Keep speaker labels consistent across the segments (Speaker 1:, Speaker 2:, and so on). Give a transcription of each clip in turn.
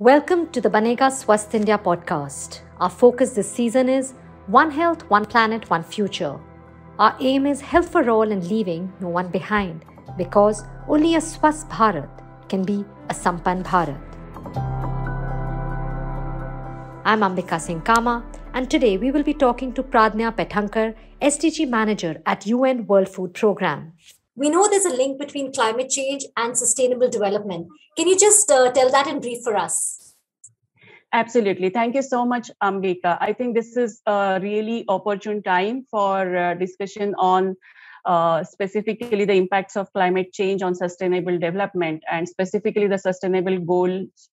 Speaker 1: Welcome to the Banega Swasth India podcast. Our focus this season is One Health, One Planet, One Future. Our aim is health for all and leaving no one behind because only a Swasth Bharat can be a Sampann Bharat. I'm Ambika Singh Kama, and today we will be talking to Pradnya Pethankar, SDG Manager at UN World Food Programme.
Speaker 2: We know there's a link between climate change and sustainable development. Can you just tell that in brief for us?
Speaker 3: Absolutely. Thank you so much, Ambika. I think this is a really opportune time for discussion on specifically the impacts of climate change on sustainable development, and specifically the sustainable goals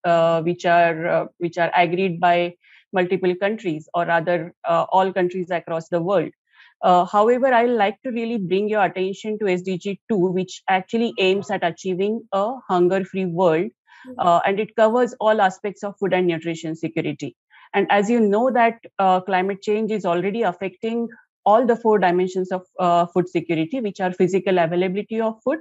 Speaker 3: which are agreed by multiple countries, or rather all countries across the world. However, I like to really bring your attention to SDG 2, which actually aims at achieving a hunger-free world, and it covers all aspects of food and nutrition security. And as you know that climate change is already affecting all the four dimensions of food security, which are physical availability of food,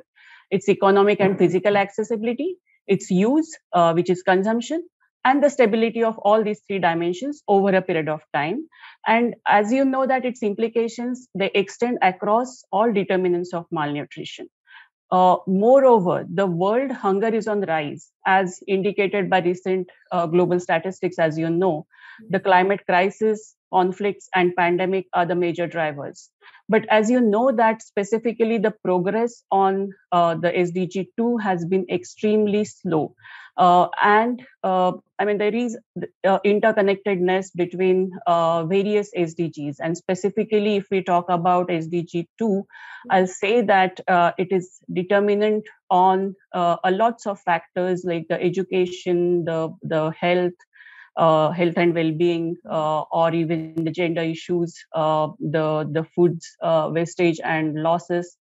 Speaker 3: its economic and physical accessibility, its use, which is consumption, and the stability of all these three dimensions over a period of time. And as you know that its implications, they extend across all determinants of malnutrition. Moreover, the world hunger is on the rise, as indicated by recent global statistics. As you know, the climate crisis, conflicts, and pandemic are the major drivers. But as you know that specifically the progress on the SDG 2 has been extremely slow. There is interconnectedness between various SDGs. And specifically, if we talk about SDG 2, I'll say that it is determinant on a lots of factors like the education, the health and well-being, or even the gender issues, the foods wastage and losses,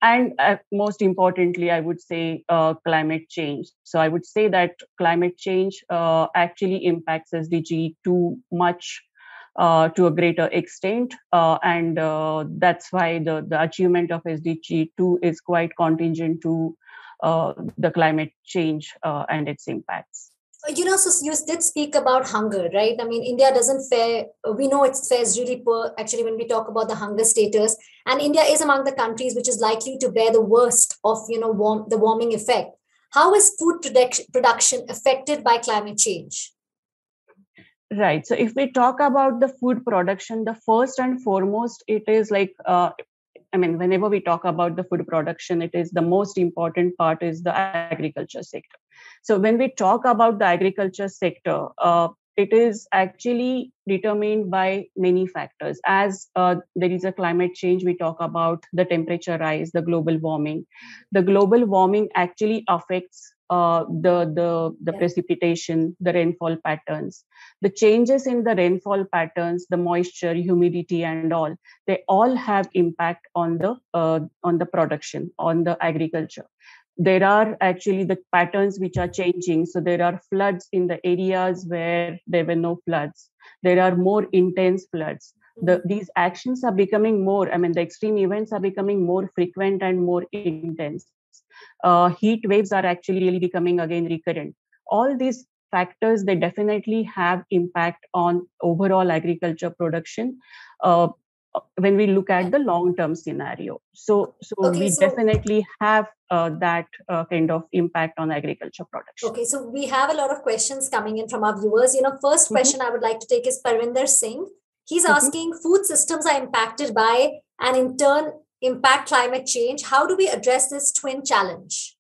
Speaker 3: and most importantly, I would say climate change. So I would say that climate change actually impacts SDG 2 much to a greater extent, and that's why the achievement of SDG 2 is quite contingent to the climate change and its impacts.
Speaker 2: So you did speak about hunger, right? I mean, India doesn't fare, we know it fares really poor, actually, when we talk about the hunger status. And India is among the countries which is likely to bear the worst of, the warming effect. How is food production affected by climate change?
Speaker 3: Right. So if we talk about the food production, the first and foremost, it is like, whenever we talk about the food production, it is the most important part is the agriculture sector. So when we talk about the agriculture sector, it is actually determined by many factors. As there is a climate change, we talk about the temperature rise, the global warming. The global warming actually affects the precipitation, the rainfall patterns, the changes in the rainfall patterns, the moisture, humidity, and all. They all have impact on the production, on the agriculture. There are actually the patterns which are changing. So there are floods in the areas where there were no floods. There are more intense floods. These actions are becoming more, the extreme events are becoming more frequent and more intense. Heat waves are actually really becoming again recurrent. All these factors, they definitely have impact on overall agriculture production when we look at the long-term scenario. So definitely have that kind of impact on agriculture production.
Speaker 2: Okay, so we have a lot of questions coming in from our viewers. First question I would like to take is Parvinder Singh. He's asking, food systems are impacted by and in turn impact climate change. How do we address this twin challenge?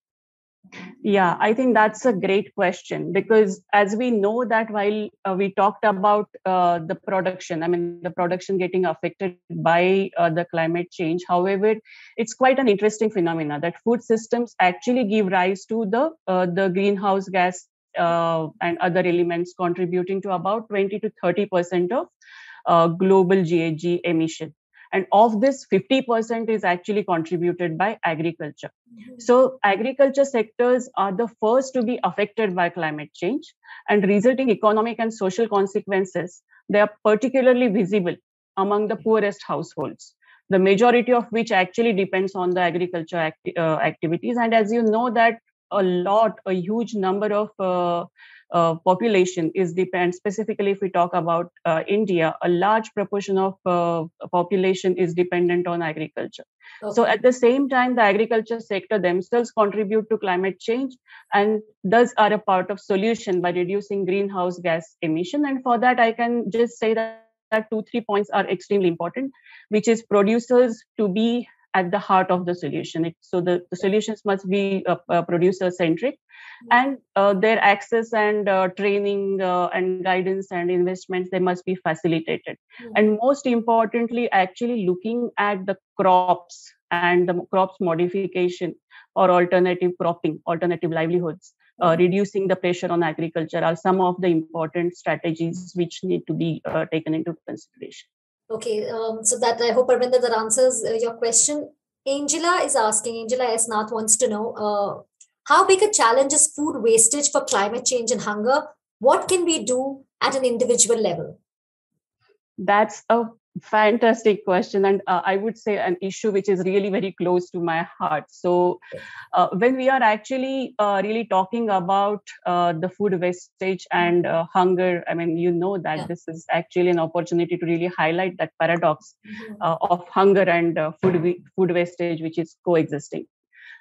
Speaker 3: Yeah, I think that's a great question, because as we know that while we talked about the production, the production getting affected by the climate change. However, it's quite an interesting phenomena that food systems actually give rise to the greenhouse gas and other elements contributing to about 20 to 30% of global GHG emission. And of this, 50% is actually contributed by agriculture. So agriculture sectors are the first to be affected by climate change, and resulting economic and social consequences, they are particularly visible among the poorest households, the majority of which actually depends on the agriculture activities. And as you know that a huge number of population is depend. Specifically, if we talk about India, a large proportion of population is dependent on agriculture. Okay. So at the same time, the agriculture sector themselves contribute to climate change and thus are a part of solution by reducing greenhouse gas emission. And for that, I can just say that 2-3 points are extremely important, which is producers to be at the heart of the solution. So the solutions must be producer-centric, and their access and training and guidance and investments, they must be facilitated. And most importantly, actually looking at the crops and the crops modification or alternative cropping, alternative livelihoods, reducing the pressure on agriculture are some of the important strategies which need to be taken into consideration.
Speaker 2: Okay, so that I hope, Parvinder, that answers your question. Angela is asking, Angela S. Nath wants to know, how big a challenge is food wastage for climate change and hunger? What can we do at an individual level?
Speaker 3: That's a fantastic question, and I would say an issue which is really very close to my heart. So when we are actually really talking about the food wastage and hunger, I mean, you know that this is actually an opportunity to really highlight that paradox of hunger and food wastage, which is coexisting.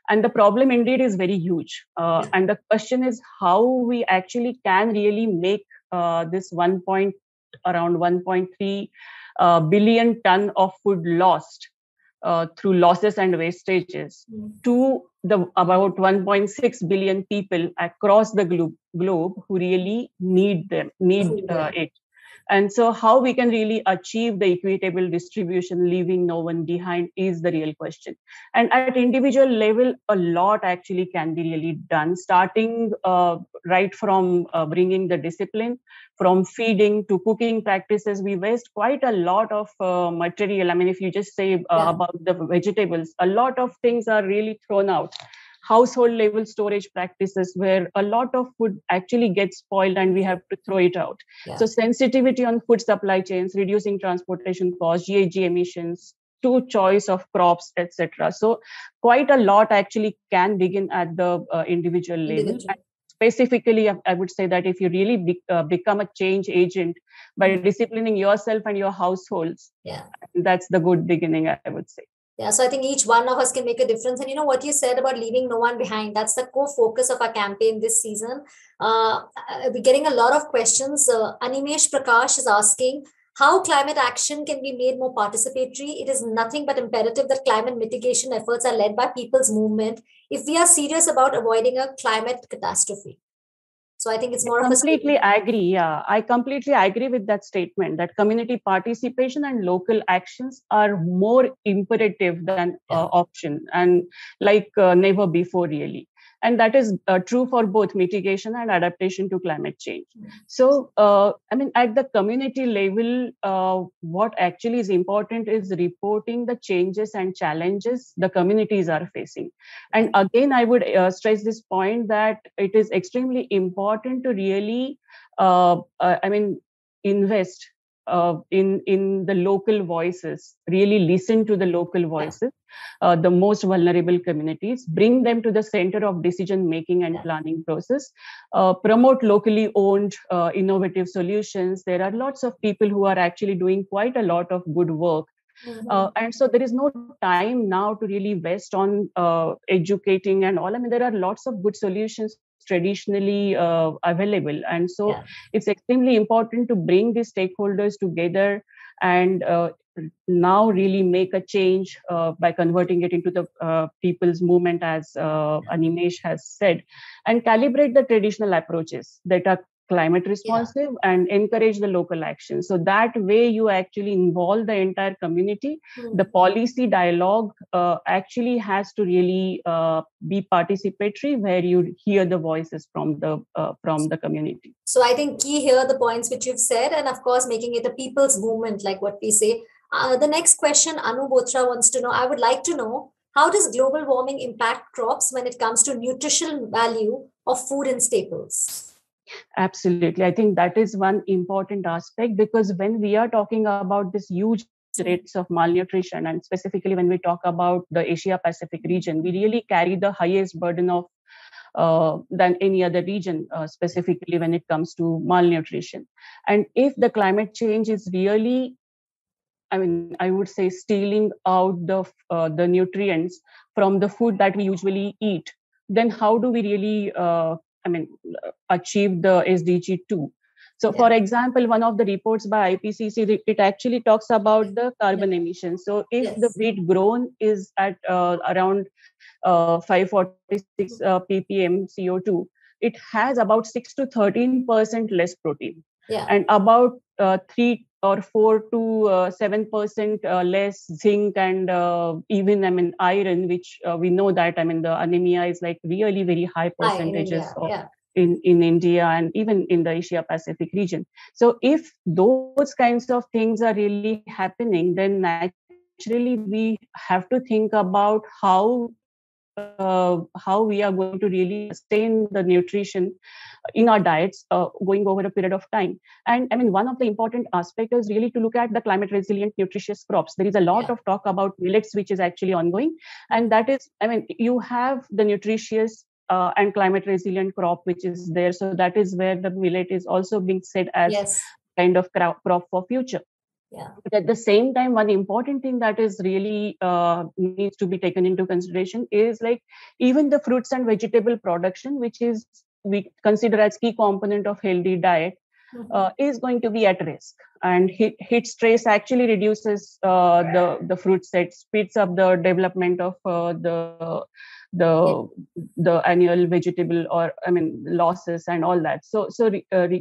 Speaker 3: And the problem indeed is very huge. And the question is how we actually can really make this around 1.3 billion ton of food lost through losses and wastages to the about 1.6 billion people across the globe who really need it. And so how we can really achieve the equitable distribution, leaving no one behind, is the real question. And at individual level, a lot actually can be really done, starting right from bringing the discipline, from feeding to cooking practices. We waste quite a lot of material. I mean, if you just say about the vegetables, a lot of things are really thrown out. Household level storage practices where a lot of food actually gets spoiled and we have to throw it out. So sensitivity on food supply chains, reducing transportation costs, GHG emissions, to choice of crops, etc. So quite a lot actually can begin at the individual level. And specifically, I would say that if you really become a change agent by disciplining yourself and your households, that's the good beginning, I would say.
Speaker 2: Yeah, so I think each one of us can make a difference. And you know what you said about leaving no one behind, that's the core focus of our campaign this season. We're getting a lot of questions. Animesh Prakash is asking how climate action can be made more participatory. It is nothing but imperative that climate mitigation efforts are led by people's movement if we are serious about avoiding a climate catastrophe. So I think it's more of a
Speaker 3: completely agree. Yeah, I completely agree with that statement that community participation and local actions are more imperative than option, and like never before, really. And that is true for both mitigation and adaptation to climate change. So, I mean, at the community level, what actually is important is reporting the changes and challenges the communities are facing. And again, I would stress this point that it is extremely important to really, invest in the local voices, really listen to the local voices, the most vulnerable communities, bring them to the center of decision making and planning process, promote locally owned innovative solutions. There are lots of people who are actually doing quite a lot of good work. And so there is no time now to really invest on educating and all. I mean, there are lots of good solutions traditionally available. And so it's extremely important to bring the stakeholders together and now really make a change by converting it into the people's movement, as Animesh has said, and calibrate the traditional approaches that are climate responsive and encourage the local action. So that way you actually involve the entire community. The policy dialogue actually has to really be participatory, where you hear the voices from the community.
Speaker 2: So I think key here the points which you've said, and of course making it a people's movement, like what we say. The next question, Anu Botra wants to know, I would like to know, how does global warming impact crops when it comes to nutritional value of food and staples?
Speaker 3: Absolutely. I think that is one important aspect, because when we are talking about this huge rates of malnutrition, and specifically when we talk about the Asia Pacific region, we really carry the highest burden of than any other region, specifically when it comes to malnutrition. And if the climate change is really, I would say, stealing out the nutrients from the food that we usually eat, then how do we really, achieve the SDG 2? So, for example, one of the reports by IPCC, it actually talks about the carbon emissions. So, if the wheat grown is at around 546 ppm CO2, it has about 6 to 13% less protein, and about 3 or 4 to 7% less zinc, and even iron, which we know that the anemia is like really very high percentages in India and even in the Asia Pacific region. So if those kinds of things are really happening, then naturally we have to think about how we are going to really sustain the nutrition in our diets going over a period of time. And one of the important aspects is really to look at the climate resilient nutritious crops. There is a lot of talk about millets, which is actually ongoing, and that is, you have the nutritious and climate resilient crop which is there. So that is where the millet is also being said as kind of crop for future. But at the same time, one important thing that is really needs to be taken into consideration is like even the fruits and vegetable production, which is we consider as key component of healthy diet, is going to be at risk. And heat stress actually reduces the fruit set, speeds up the development of the annual vegetable or losses and all that. So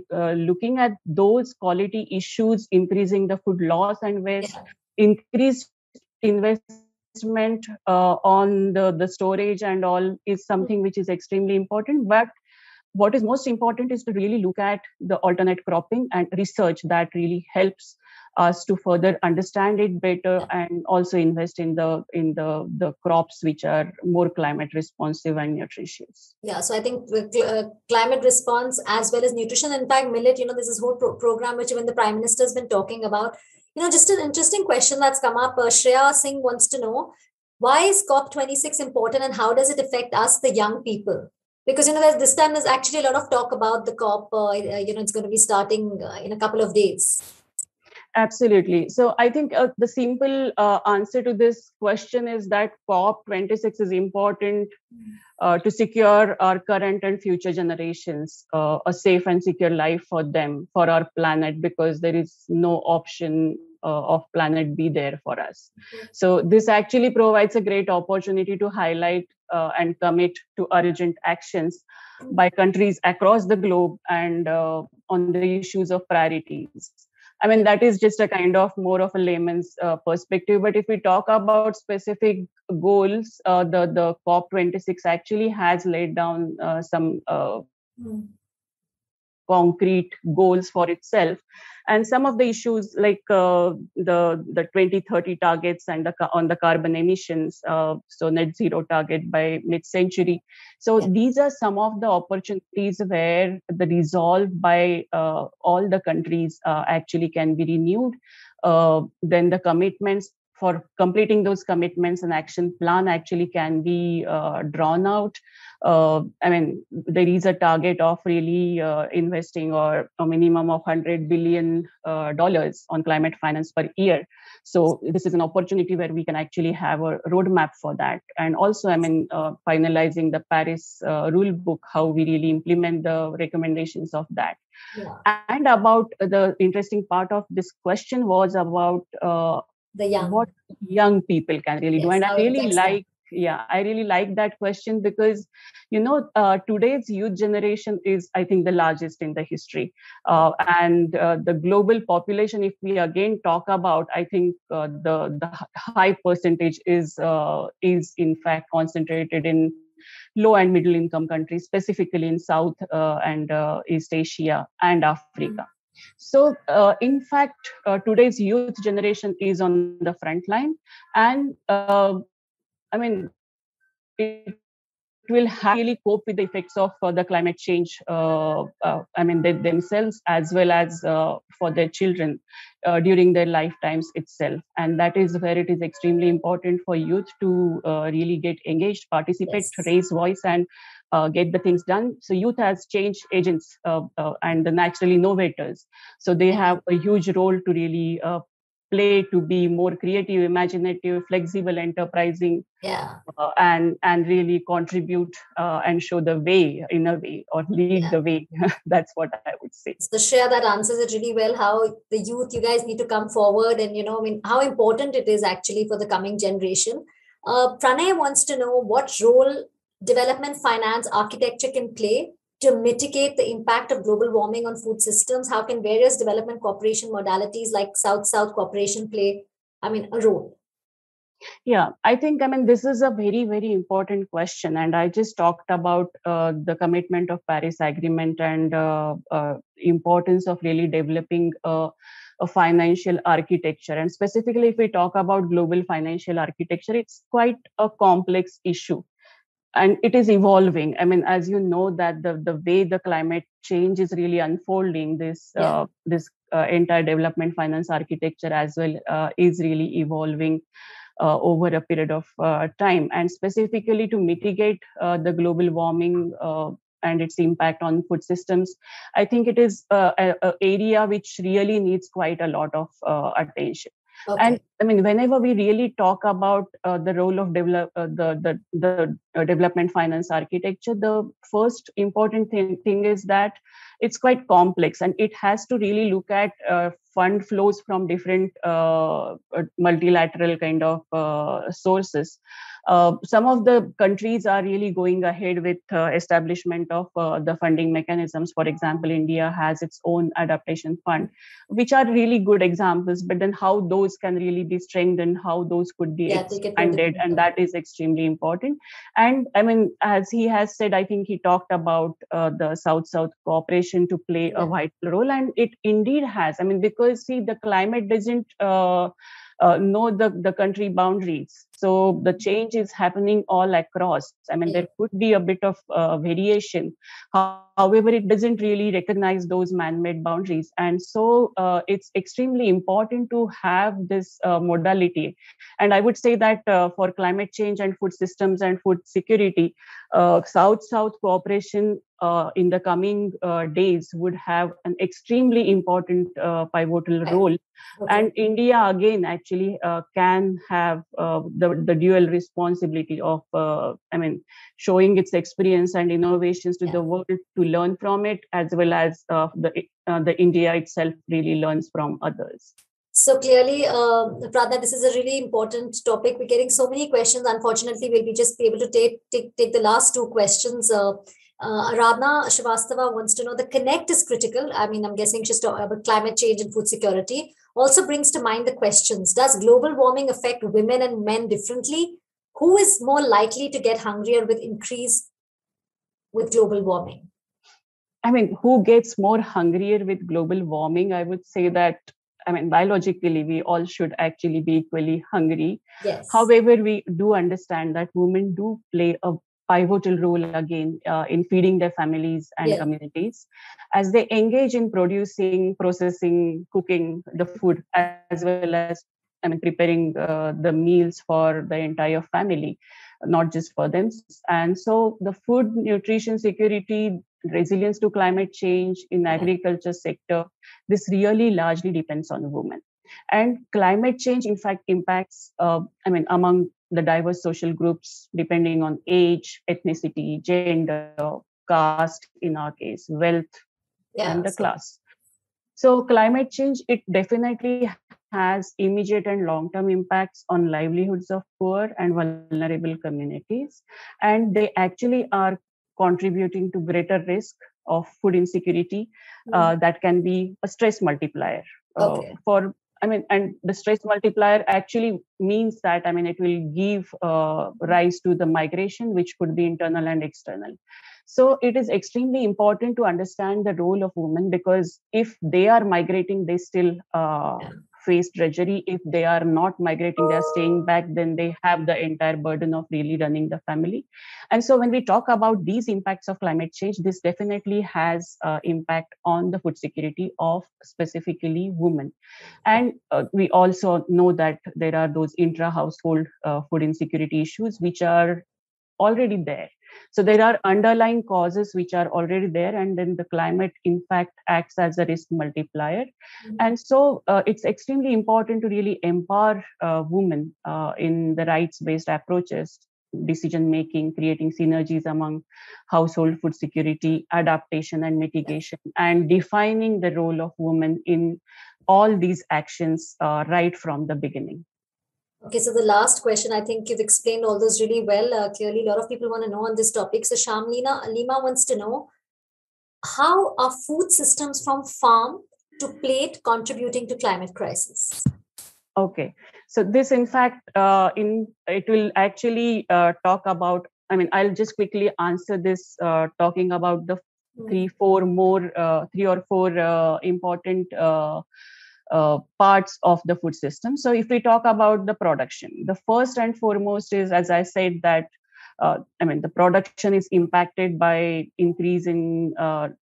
Speaker 3: looking at those quality issues, increasing the food loss and waste, increased investment on the storage and all is something which is extremely important. But what is most important is to really look at the alternate cropping and research that really helps us to further understand it better and also invest in the crops which are more climate responsive and nutritious.
Speaker 2: So I think climate response as well as nutrition. In fact, millet, there's this whole program which even the Prime Minister has been talking about. Just an interesting question that's come up. Shreya Singh wants to know, why is COP26 important and how does it affect us, the young people? Because, this time there's actually a lot of talk about the COP, it's going to be starting in a couple of days.
Speaker 3: Absolutely. So I think the simple answer to this question is that COP26 is important to secure our current and future generations a safe and secure life for them, for our planet, because there is no option of planet B there for us. So this actually provides a great opportunity to highlight and commit to urgent actions by countries across the globe and on the issues of priorities. That is just a kind of more of a layman's perspective. But if we talk about specific goals, the COP26 actually has laid down some concrete goals for itself. And some of the issues like the 2030 targets and on the carbon emissions, so net zero target by mid-century. So these are some of the opportunities where the resolve by all the countries actually can be renewed. Then the commitments for completing those commitments and action plan actually can be drawn out. There is a target of really investing or a minimum of $100 billion on climate finance per year. So this is an opportunity where we can actually have a roadmap for that. And also, finalizing the Paris rule book, how we really implement the recommendations of that. And about the interesting part of this question was about what young people can really do. And I really like that question because, today's youth generation is, I think, the largest in the history. And the global population, if we again talk about, I think the high percentage is in fact concentrated in low and middle income countries, specifically in South and East Asia and Africa. So, in fact, today's youth generation is on the front line, and it will really cope with the effects of the climate change. Themselves as well as for their children during their lifetimes itself, and that is where it is extremely important for youth to really get engaged, participate, raise voice, and get the things done. So youth as change agents and the natural innovators. So they have a huge role to really play to be more creative, imaginative, flexible, enterprising, and really contribute and show the way in a way, or lead the way. That's what I would say.
Speaker 2: So Shreya, that answers it really well, how the youth, you guys need to come forward, and how important it is actually for the coming generation. Pranay wants to know what role development finance architecture can play to mitigate the impact of global warming on food systems. How can various development cooperation modalities like South-South cooperation play, a role?
Speaker 3: Yeah, I think, this is a very, very important question. And I just talked about the commitment of Paris Agreement and importance of really developing a financial architecture. And specifically, if we talk about global financial architecture, it's quite a complex issue. And it is evolving. As you know, that the way the climate change is really unfolding, this entire development finance architecture as well is really evolving over a period of time. And specifically to mitigate the global warming and its impact on food systems, I think it is an area which really needs quite a lot of attention. Okay. And whenever we really talk about the role of the development finance architecture, the first important thing is that it's quite complex, and it has to really look at fund flows from different multilateral kind of sources. Some of the countries are really going ahead with establishment of the funding mechanisms. For example, India has its own adaptation fund, which are really good examples. But then how those can really be strengthened, how those could be expanded, and that is extremely important. And as he has said, I think he talked about the South-South cooperation to play a vital role, and it indeed has. Because see, the climate doesn't know the country boundaries. So the change is happening all across. There could be a bit of variation. However, it doesn't really recognize those man-made boundaries. And so it's extremely important to have this modality. And I would say that for climate change and food systems and food security, South-South cooperation in the coming days would have an extremely important pivotal role. Okay. And India, again, actually can have the dual responsibility of, showing its experience and innovations to the world to learn from it, as well as the India itself really learns from others.
Speaker 2: So clearly, Pradna, this is a really important topic. We're getting so many questions. Unfortunately, we'll just be able to take the last two questions. Aradhana Srivastava wants to know, the connect is critical. I'm guessing she's talking about climate change and food security. Also brings to mind the questions: does global warming affect women and men differently? Who is more likely to get hungrier with increase with global warming?
Speaker 3: Who gets more hungrier with global warming? I would say that, biologically, we all should actually be equally hungry.
Speaker 2: Yes.
Speaker 3: However, we do understand that women do play a pivotal role again in feeding their families and communities, as they engage in producing, processing, cooking the food, as well as preparing the meals for the entire family, not just for them. And so the food, nutrition security, resilience to climate change in agriculture sector, this really largely depends on women. And climate change, in fact, impacts, among the diverse social groups, depending on age, ethnicity, gender, caste, in our case, wealth, and the class. So climate change, it definitely has immediate and long-term impacts on livelihoods of poor and vulnerable communities. And they actually are contributing to greater risk of food insecurity that can be a stress multiplier and the stress multiplier actually means that, it will give rise to the migration, which could be internal and external. So it is extremely important to understand the role of women, because if they are migrating, they still face drudgery. If they are not migrating, they're staying back, then they have the entire burden of really running the family. And so when we talk about these impacts of climate change, this definitely has impact on the food security of specifically women. And we also know that there are those intra-household food insecurity issues, which are already there. So there are underlying causes which are already there, and then the climate, in fact, acts as a risk multiplier. And so it's extremely important to really empower women in the rights-based approaches, decision making, creating synergies among household food security, adaptation and mitigation, and defining the role of women in all these actions right from the beginning.
Speaker 2: Okay, so the last question, I think you've explained all those really well. Clearly, a lot of people want to know on this topic. So Lima wants to know, how are food systems from farm to plate contributing to climate crisis?
Speaker 3: Okay, so this, in fact, it will actually talk about. I mean, I'll just quickly answer this, talking about the three or four important parts of the food system. So, if we talk about the production, the first and foremost is, as I said, that the production is impacted by increase in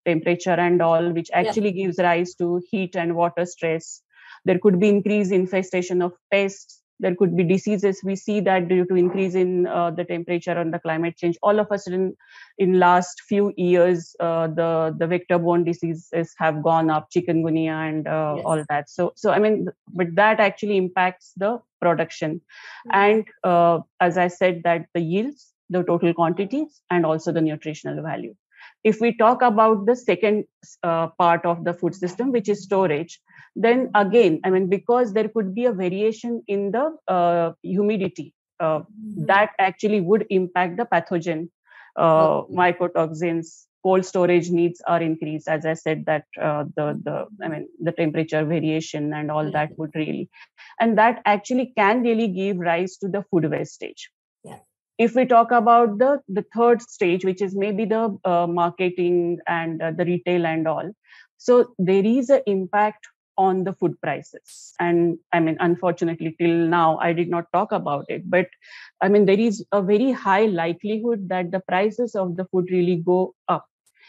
Speaker 3: temperature and all, which actually gives rise to heat and water stress. There could be increased infestation of pests. There could be diseases. We see that due to increase in the temperature and the climate change, all of a sudden, in last few years, the vector-borne diseases have gone up, chikungunya and all that. So but that actually impacts the production, and as I said, that the yields, the total quantities, and also the nutritional value. If we talk about the second part of the food system, which is storage, then again, because there could be a variation in the humidity, that actually would impact the pathogen, mycotoxins. Cold storage needs are increased. As I said, that the temperature variation and all that would really, and that actually can really give rise to the food wastage. If we talk about the third stage, which is maybe the marketing and the retail and all, so there is an impact on the food prices. And unfortunately, till now, I did not talk about it. But there is a very high likelihood that the prices of the food really go up.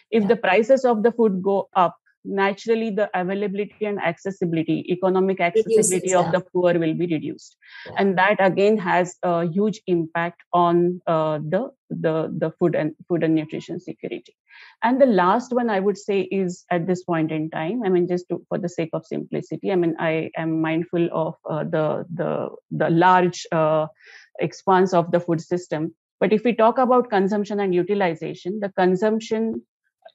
Speaker 3: If the prices of the food go up, naturally the availability and accessibility, economic accessibility of the poor will be reduced, and that again has a huge impact on the food and nutrition security. And the last one I would say is, at this point in time, for the sake of simplicity, I am mindful of the large expanse of the food system. But if we talk about consumption and utilization, the consumption,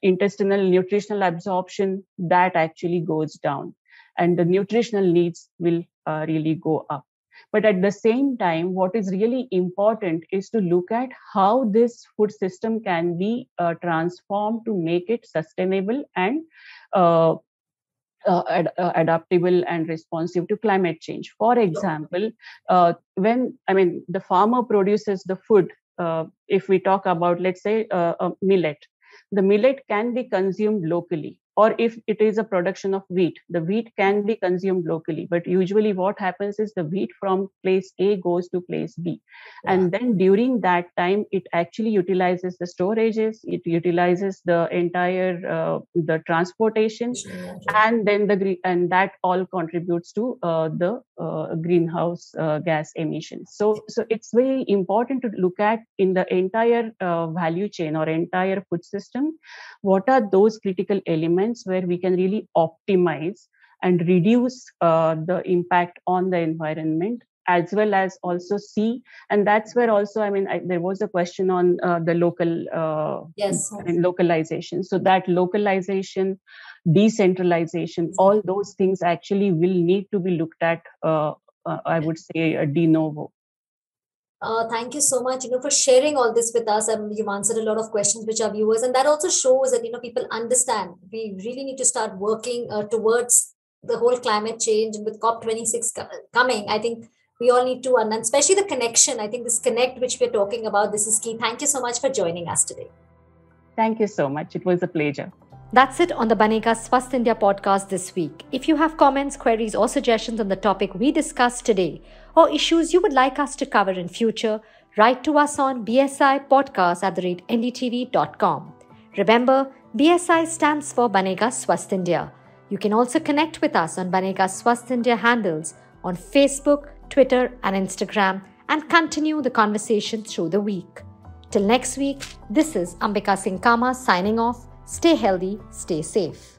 Speaker 3: intestinal nutritional absorption, that actually goes down, and the nutritional needs will really go up. But at the same time, what is really important is to look at how this food system can be transformed to make it sustainable and adaptable and responsive to climate change. For example, when the farmer produces the food, if we talk about, let's say, a millet, the millet can be consumed locally. Or if it is a production of wheat, the wheat can be consumed locally. But usually what happens is the wheat from place A goes to place B. And then during that time, it actually utilizes the storages, it utilizes the entire, the transportation, and then and that all contributes to the greenhouse gas emissions. So it's very important to look at in the entire value chain or entire food system, what are those critical elements where we can really optimize and reduce the impact on the environment, as well as also see. And that's where also, there was a question on the local localization. So that localization, decentralization, all those things actually will need to be looked at, I would say, de novo.
Speaker 2: Thank you so much, for sharing all this with us. You've answered a lot of questions which our viewers, and that also shows that, people understand we really need to start working towards the whole climate change. And with COP26 coming, I think we all need to, and especially the connection. I think this connect which we're talking about, this is key. Thank you so much for joining us today.
Speaker 3: Thank you so much. It was a pleasure.
Speaker 1: That's it on the Banega Swasth India podcast this week. If you have comments, queries, or suggestions on the topic we discussed today, or issues you would like us to cover in future, write to us on bsipodcast@ndtv.com. Remember, BSI stands for Banega Swasth India. You can also connect with us on Banega Swasth India handles on Facebook, Twitter, and Instagram, and continue the conversation through the week. Till next week, this is Ambika Singh Kama signing off. Stay healthy, stay safe.